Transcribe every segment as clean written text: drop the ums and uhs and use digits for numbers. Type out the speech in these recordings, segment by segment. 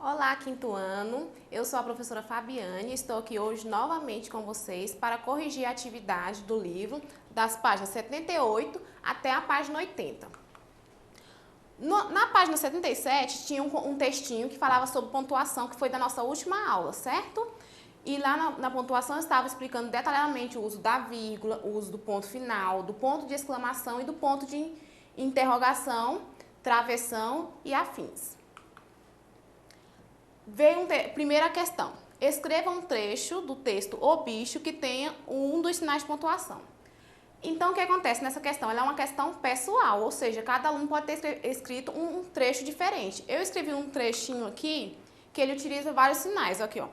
Olá, quinto ano. Eu sou a professora Fabiane e estou aqui hoje novamente com vocês para corrigir a atividade do livro das páginas 78 até a página 80. Na página 77 tinha um textinho que falava sobre pontuação, que foi da nossa última aula, certo? E lá na pontuação eu estava explicando detalhadamente o uso da vírgula, o uso do ponto final, do ponto de exclamação e do ponto de interrogação, travessão e afins. Primeira questão. Escreva um trecho do texto O Bicho que tenha um dos sinais de pontuação. Então, o que acontece nessa questão? Ela é uma questão pessoal, ou seja, cada aluno pode ter escrito um trecho diferente. Eu escrevi um trechinho aqui que ele utiliza vários sinais. Aqui, ó.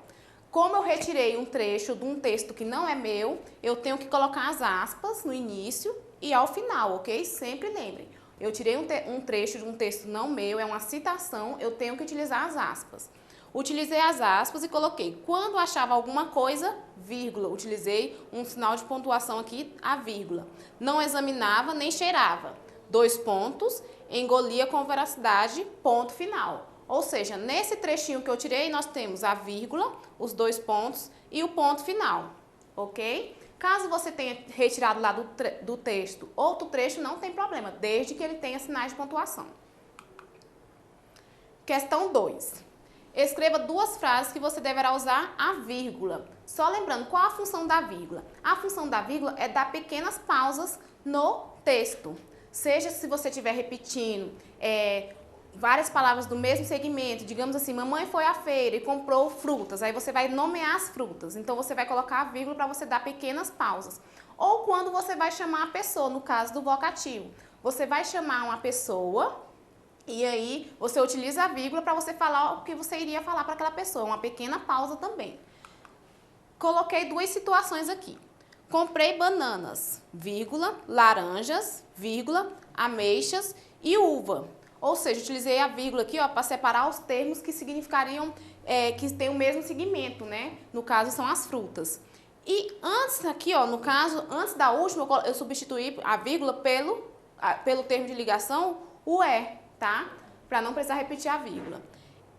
Como eu retirei um trecho de um texto que não é meu, eu tenho que colocar as aspas no início e ao final, ok? Sempre lembrem. Eu tirei um trecho de um texto não meu, é uma citação, eu tenho que utilizar as aspas. Utilizei as aspas e coloquei, quando achava alguma coisa, vírgula. Utilizei um sinal de pontuação aqui, a vírgula. Não examinava nem cheirava. 2 pontos, engolia com veracidade, ponto final. Ou seja, nesse trechinho que eu tirei, nós temos a vírgula, os 2 pontos e o ponto final, ok? Caso você tenha retirado lá do texto outro trecho, não tem problema, desde que ele tenha sinais de pontuação. Questão 2. Escreva 2 frases que você deverá usar a vírgula. Só lembrando, qual a função da vírgula? A função da vírgula é dar pequenas pausas no texto. Seja se você estiver repetindo várias palavras do mesmo segmento, digamos assim, mamãe foi à feira e comprou frutas, aí você vai nomear as frutas, então você vai colocar a vírgula para você dar pequenas pausas. Ou quando você vai chamar a pessoa, no caso do vocativo, você vai chamar uma pessoa e aí você utiliza a vírgula para você falar o que você iria falar para aquela pessoa, uma pequena pausa também. Coloquei 2 situações aqui. Comprei bananas, vírgula, laranjas, vírgula, ameixas e uva. Ou seja, utilizei a vírgula aqui para separar os termos que significariam, que têm o mesmo segmento, né? No caso, são as frutas. E antes aqui, no caso, antes da última, eu substituí a vírgula pelo termo de ligação, o é, tá? Para não precisar repetir a vírgula.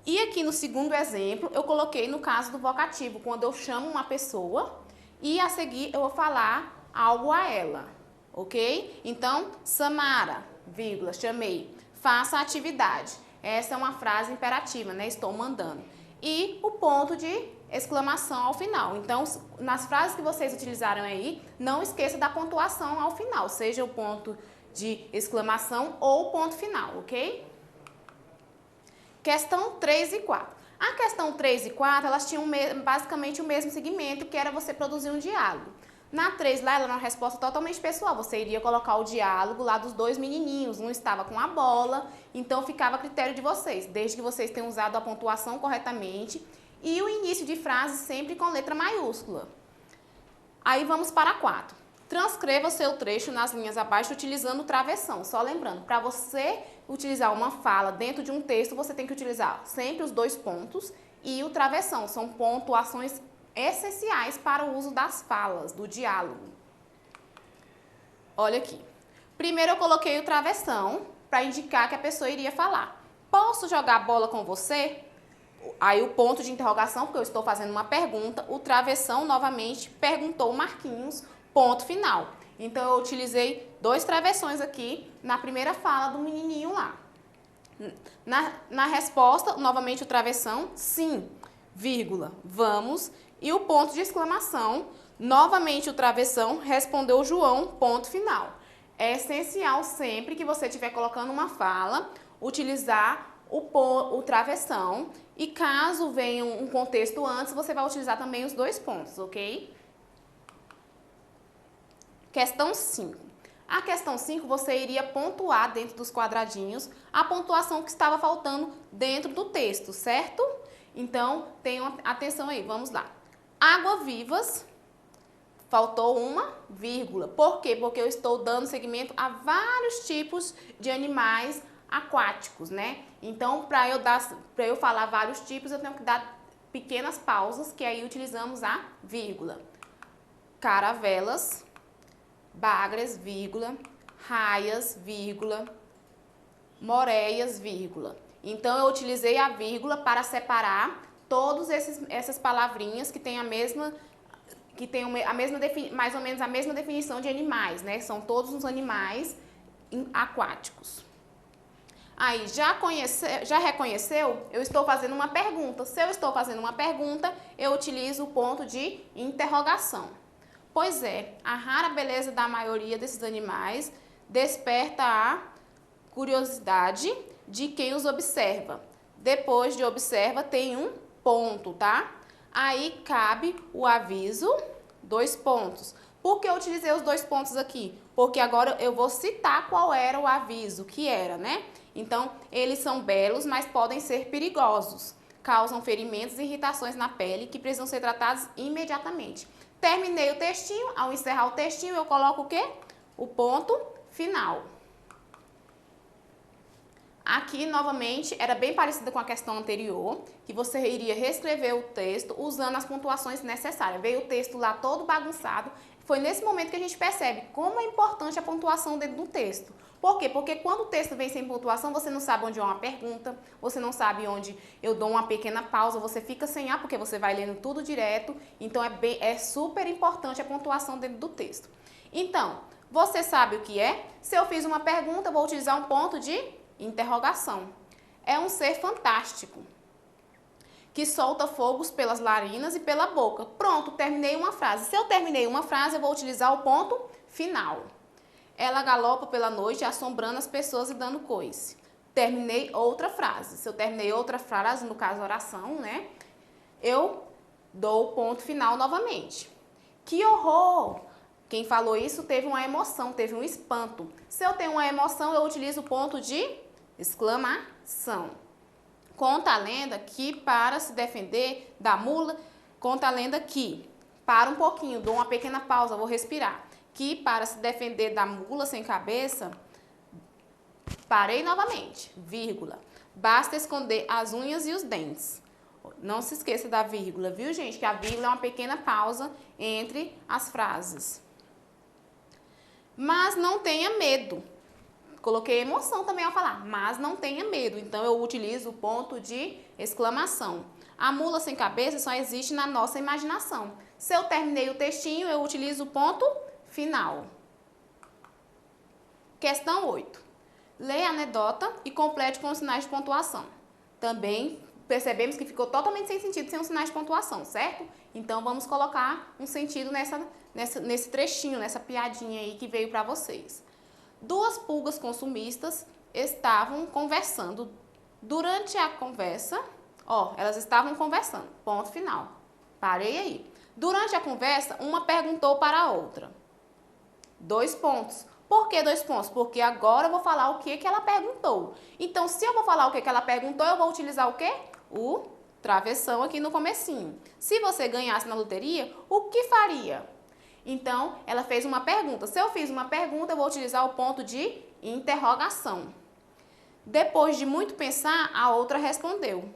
E aqui no segundo exemplo, eu coloquei no caso do vocativo, quando eu chamo uma pessoa e a seguir eu vou falar algo a ela, ok? Então, Samara, vírgula, chamei. Faça a atividade. Essa é uma frase imperativa, né? Estou mandando. E o ponto de exclamação ao final. Então, nas frases que vocês utilizaram aí, não esqueça da pontuação ao final, seja o ponto de exclamação ou o ponto final, ok? Questão 3 e 4. A questão 3 e 4, elas tinham basicamente o mesmo segmento, que era você produzir um diálogo. Na 3 lá, ela era uma resposta totalmente pessoal. Você iria colocar o diálogo lá dos 2 menininhos. Um estava com a bola, então ficava a critério de vocês, desde que vocês tenham usado a pontuação corretamente e o início de frase sempre com letra maiúscula. Aí vamos para a 4. Transcreva o seu trecho nas linhas abaixo utilizando o travessão. Só lembrando, para você utilizar uma fala dentro de um texto, você tem que utilizar sempre os 2 pontos e o travessão. São pontuações essenciais para o uso das falas, do diálogo. Olha aqui. Primeiro eu coloquei o travessão para indicar que a pessoa iria falar. Posso jogar bola com você? Aí o ponto de interrogação, porque eu estou fazendo uma pergunta, o travessão novamente perguntou Marquinhos, ponto final. Então eu utilizei 2 travessões aqui na primeira fala do menininho lá. Na resposta, novamente o travessão, sim, vírgula, vamos, e o ponto de exclamação, novamente o travessão, respondeu João, ponto final. É essencial sempre que você estiver colocando uma fala, utilizar o travessão, e caso venha um contexto antes, você vai utilizar também os 2 pontos, ok? Questão 5. A questão 5, você iria pontuar dentro dos quadradinhos a pontuação que estava faltando dentro do texto, certo? Então, tenham atenção aí, vamos lá. Água-vivas, faltou uma vírgula. Por quê? Porque eu estou dando seguimento a vários tipos de animais aquáticos, né? Então, para eu falar vários tipos, eu tenho que dar pequenas pausas, que aí utilizamos a vírgula. Caravelas, bagres, vírgula, raias, vírgula, moreias, vírgula. Então, eu utilizei a vírgula para separar todas essas palavrinhas que têm mais ou menos a mesma definição de animais, né? São todos os animais aquáticos. Aí, já reconheceu? Eu estou fazendo uma pergunta. Se eu estou fazendo uma pergunta, eu utilizo o ponto de interrogação. Pois é, a rara beleza da maioria desses animais desperta a curiosidade de quem os observa. Depois de observa, tem um ponto, tá? Aí cabe o aviso, 2 pontos. Por que eu utilizei os 2 pontos aqui? Porque agora eu vou citar qual era o aviso, que era, né? Então, eles são belos, mas podem ser perigosos. Causam ferimentos e irritações na pele que precisam ser tratados imediatamente. Terminei o textinho, ao encerrar o textinho, eu coloco o quê? O ponto final. Aqui, novamente, era bem parecida com a questão anterior, que você iria reescrever o texto usando as pontuações necessárias. Veio o texto lá todo bagunçado. Foi nesse momento que a gente percebe como é importante a pontuação dentro do texto. Por quê? Porque quando o texto vem sem pontuação, você não sabe onde é uma pergunta, você não sabe onde eu dou uma pequena pausa, você fica sem ar, porque você vai lendo tudo direto. Então, é super importante a pontuação dentro do texto. Então, você sabe o que é? Se eu fiz uma pergunta, eu vou utilizar um ponto de interrogação. É um ser fantástico, que solta fogos pelas narinas e pela boca. Pronto, terminei uma frase. Se eu terminei uma frase, eu vou utilizar o ponto final. Ela galopa pela noite, assombrando as pessoas e dando coice. Terminei outra frase. Se eu terminei outra frase, no caso oração, né? Eu dou o ponto final novamente. Que horror! Quem falou isso teve uma emoção, teve um espanto. Se eu tenho uma emoção, eu utilizo o ponto de exclamação. Conta a lenda que, para se defender da mula, conta a lenda que, para um pouquinho, dou uma pequena pausa, vou respirar. Que, para se defender da mula sem cabeça, parei novamente, vírgula. Basta esconder as unhas e os dentes. Não se esqueça da vírgula, viu, gente? Que a vírgula é uma pequena pausa entre as frases. Mas não tenha medo. Coloquei emoção também ao falar, mas não tenha medo. Então, eu utilizo o ponto de exclamação. A mula sem cabeça só existe na nossa imaginação. Se eu terminei o textinho, eu utilizo o ponto final. Questão 8. Leia a anedota e complete com os sinais de pontuação. Também percebemos que ficou totalmente sem sentido sem os sinais de pontuação, certo? Então, vamos colocar um sentido nesse trechinho, nessa piadinha aí que veio para vocês. 2 pulgas consumistas estavam conversando. Durante a conversa, elas estavam conversando. Ponto final. Parei aí. Durante a conversa, uma perguntou para a outra. 2 pontos. Por que 2 pontos? Porque agora eu vou falar o que ela perguntou. Então, se eu vou falar o que ela perguntou, eu vou utilizar o quê? O travessão aqui no comecinho. Se você ganhasse na loteria, o que faria? Então, ela fez uma pergunta. Se eu fiz uma pergunta, eu vou utilizar o ponto de interrogação. Depois de muito pensar, a outra respondeu.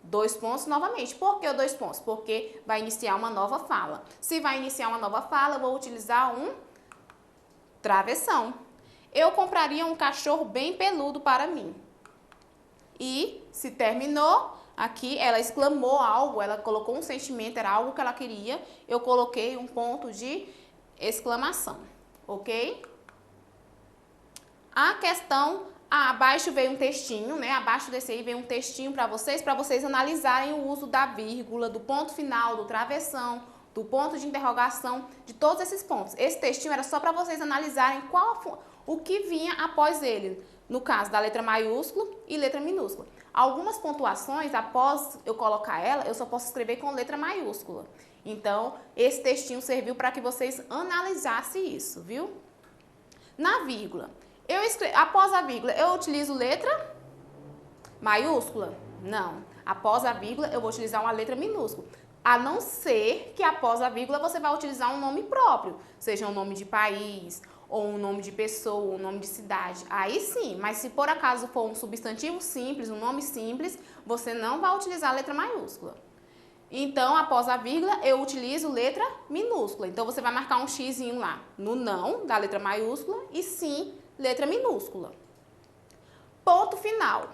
2 pontos novamente. Por que 2 pontos? Porque vai iniciar uma nova fala. Se vai iniciar uma nova fala, eu vou utilizar um travessão. Eu compraria um cachorro bem peludo para mim. E se terminou, aqui ela exclamou algo, ela colocou um sentimento, era algo que ela queria. Eu coloquei um ponto de exclamação, ok? A questão, abaixo veio um textinho, né? Abaixo desse aí veio um textinho para vocês analisarem o uso da vírgula, do ponto final, do travessão, do ponto de interrogação, de todos esses pontos. Esse textinho era só para vocês analisarem o que vinha após ele, no caso da letra maiúscula e letra minúscula. Algumas pontuações, após eu colocar ela, eu só posso escrever com letra maiúscula. Então, esse textinho serviu para que vocês analisassem isso, viu? Na vírgula, após a vírgula, eu utilizo letra maiúscula? Não. Após a vírgula, eu vou utilizar uma letra minúscula. A não ser que após a vírgula você vai utilizar um nome próprio, seja um nome de país, ou um nome de pessoa, ou um nome de cidade. Aí sim, mas se por acaso for um substantivo simples, um nome simples, você não vai utilizar a letra maiúscula. Então, após a vírgula, eu utilizo letra minúscula. Então, você vai marcar um xizinho lá no não, da letra maiúscula, e sim, letra minúscula. Ponto final.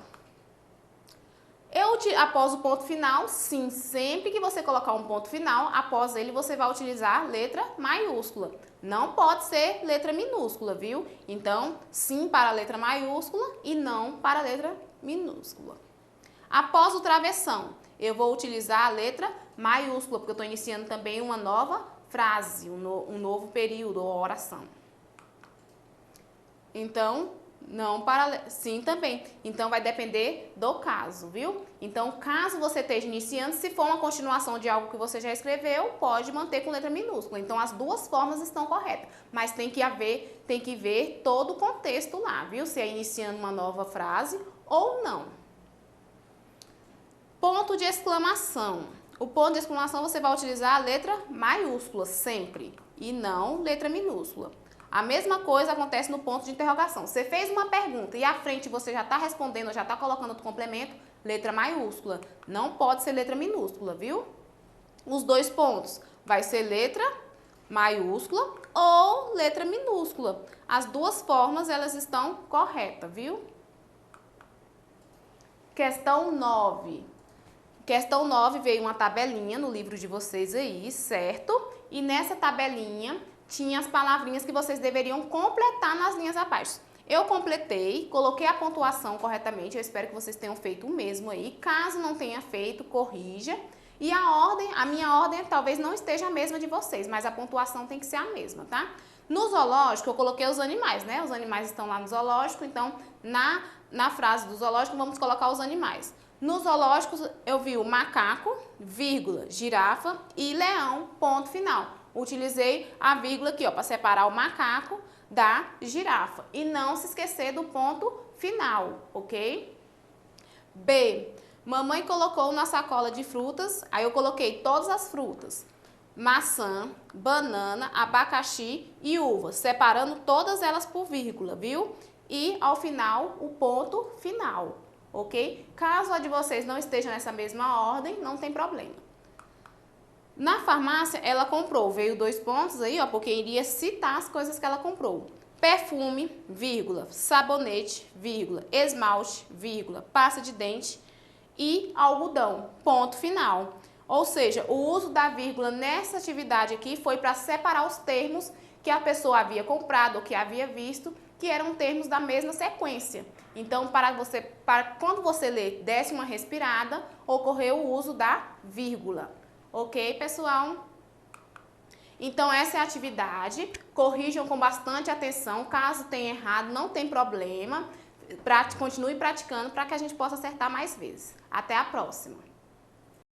Após o ponto final, sim, sempre que você colocar um ponto final, após ele você vai utilizar letra maiúscula. Não pode ser letra minúscula, viu? Então, sim para a letra maiúscula e não para a letra minúscula. Após o travessão, eu vou utilizar a letra maiúscula, porque eu estou iniciando também uma nova frase, um novo período ou oração. Então, não para... Sim, também. Então, vai depender do caso, viu? Então, caso você esteja iniciando, se for uma continuação de algo que você já escreveu, pode manter com letra minúscula. Então, as duas formas estão corretas. Mas tem que ver todo o contexto lá, viu? Se é iniciando uma nova frase ou não. Ponto de exclamação. O ponto de exclamação você vai utilizar a letra maiúscula sempre e não letra minúscula. A mesma coisa acontece no ponto de interrogação. Você fez uma pergunta e à frente você já está respondendo, já está colocando outro complemento, letra maiúscula. Não pode ser letra minúscula, viu? Os dois pontos vai ser letra maiúscula ou letra minúscula. As duas formas elas estão corretas, viu? Questão 9. Questão 9 veio uma tabelinha no livro de vocês aí, certo? E nessa tabelinha tinha as palavrinhas que vocês deveriam completar nas linhas abaixo. Eu completei, coloquei a pontuação corretamente, eu espero que vocês tenham feito o mesmo aí. Caso não tenha feito, corrija. E a minha ordem talvez não esteja a mesma de vocês, mas a pontuação tem que ser a mesma, tá? No zoológico eu coloquei os animais, né? Os animais estão lá no zoológico, então na frase do zoológico vamos colocar os animais. No zoológico eu vi o macaco, vírgula, girafa e leão, ponto final. Utilizei a vírgula aqui, ó, para separar o macaco da girafa. E não se esquecer do ponto final, ok? B. Mamãe colocou na sacola de frutas, aí eu coloquei todas as frutas. Maçã, banana, abacaxi e uva, separando todas elas por vírgula, viu? E ao final, o ponto final, ok? Caso a de vocês não esteja nessa mesma ordem, não tem problema. Na farmácia, ela comprou, veio 2 pontos aí, ó, porque iria citar as coisas que ela comprou. Perfume, vírgula, sabonete, vírgula, esmalte, vírgula, pasta de dente e algodão, ponto final. Ou seja, o uso da vírgula nessa atividade aqui foi para separar os termos que a pessoa havia comprado ou que havia visto, que eram termos da mesma sequência. Então, quando você lê, desse uma respirada, ocorreu o uso da vírgula. Ok, pessoal? Então, essa é a atividade. Corrijam com bastante atenção. Caso tenha errado, não tem problema. Continue praticando para que a gente possa acertar mais vezes. Até a próxima!